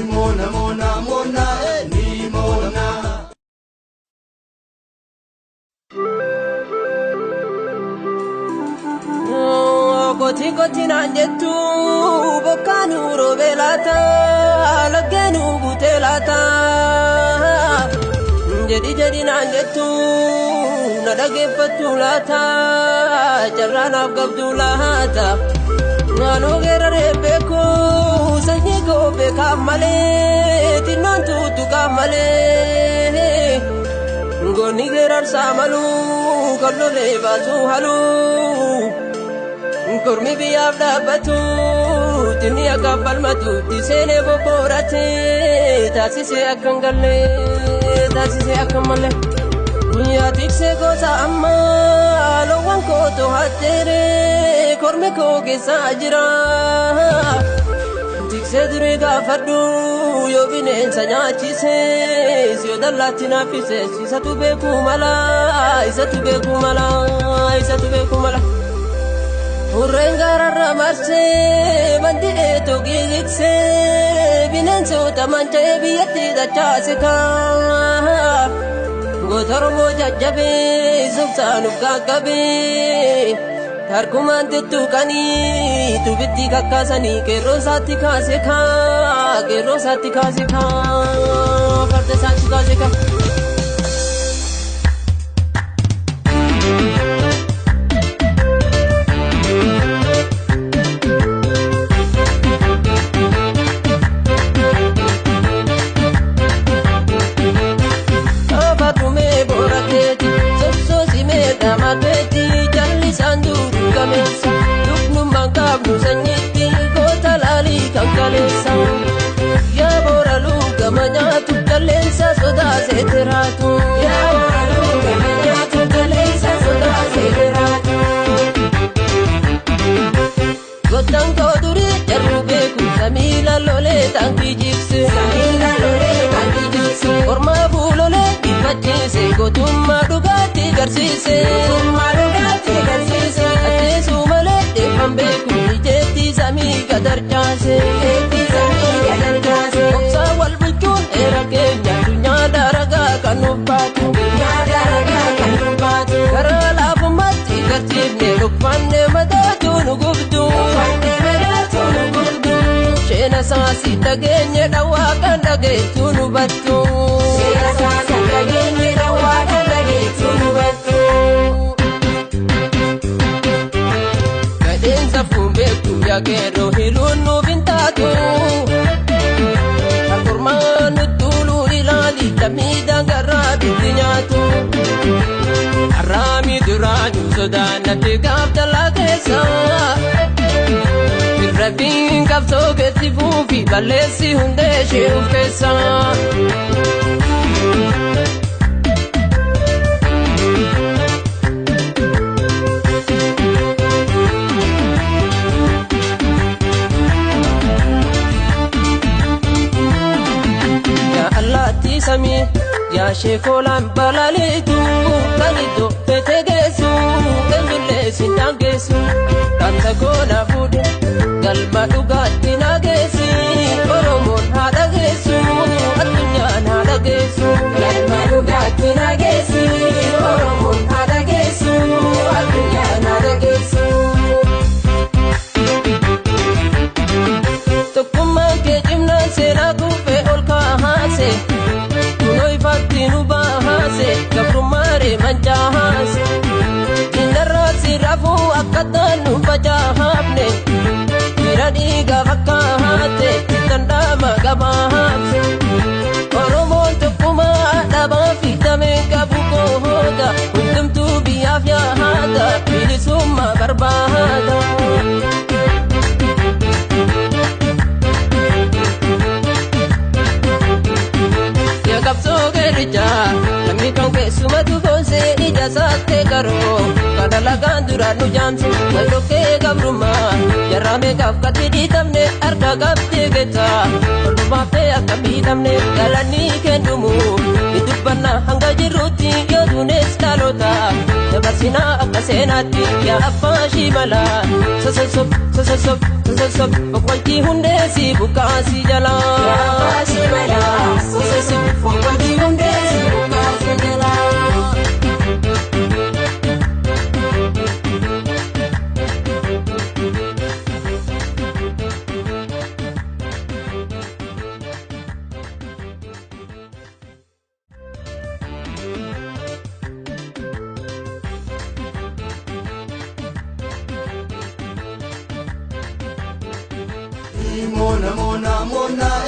mona mona mona ni mona Koti koti nanjetu bokanu robelata lagenu butelata jadi nanjetu nadagefatulata jarana gabdulata ngano gerare beko sanyigo bekamale tinantu tukamale ngoni gerar samalu kallole batu halu Kurmi biyaf dabbatu tinni akka falmatu tisene boborate taasise akkan galle taasise akkan malle yaa tikse gosa amma loowwan kootu hattere kormi koo keessa jira tikse dure gaafadhu yoo bineensa nyaachise yoo dallaatti naaffise isatu beeku mala isatu beeku mala isatu beeku mala Urengara marse bandi eto gizikse binenso tamante biyati da chasika Gotormo jajjabe subsanu gagabe Tarkumante tukani tubiti kakasani kero sati kasika Farte sati kasika Nusanyiti kota lali kankalesa ya boralu gamanyatu kalensa soda seteratu ya boralu gamanyatu kalensa soda seteratu Gotang koduri jarube ku samila lole tangi jipse Orma bulole dipachise gotumma dugati garsise Ate sumale defambe ku Zami kadar jase Oksa wal bujun era kenya dunya daraga kanupatu Kara lafu mati kartibne rukfanne madatu nugubdu Shena sasi dagenye dawakan dagetu nubatu Gero hilunu bintatu Al-Qur'anu tulu ilali tamida garabi dinyatu Arami duraju sodana tigab dalagesa Firrabin kabso getifu fi balesi hunde sheufesa Sami ya shekolan balalitu kalido petegesu kendulle sinangesu kanta kona fude galma dugatti nagesi oromon hadagesu addunyan hadagesu galma dugatti nagesi oromon hadagesu addunyan hadagesu tokkumma ke jimna sena kufe olka hase Fatinu bahase gabrumare manjahase Indarasi rafu akatanu bajahabne Miradi gavakahate tandama gabahase Oromon tukuma adaba fitame gabuko hoda Kuntum tu biyafya hada bilisumma barbahada Kami kau kesumatu konse ija sate karo kadalagan duranu jamse majoke gabruma jarame kafkati ditamne arga gabte geta olumafte akami damne galani kendumu idubbanna hanga jiruti yodunes talota dabarsina akasenati ya afashi mala sososop okwalti hunde si bukasi jala ni mona mona mona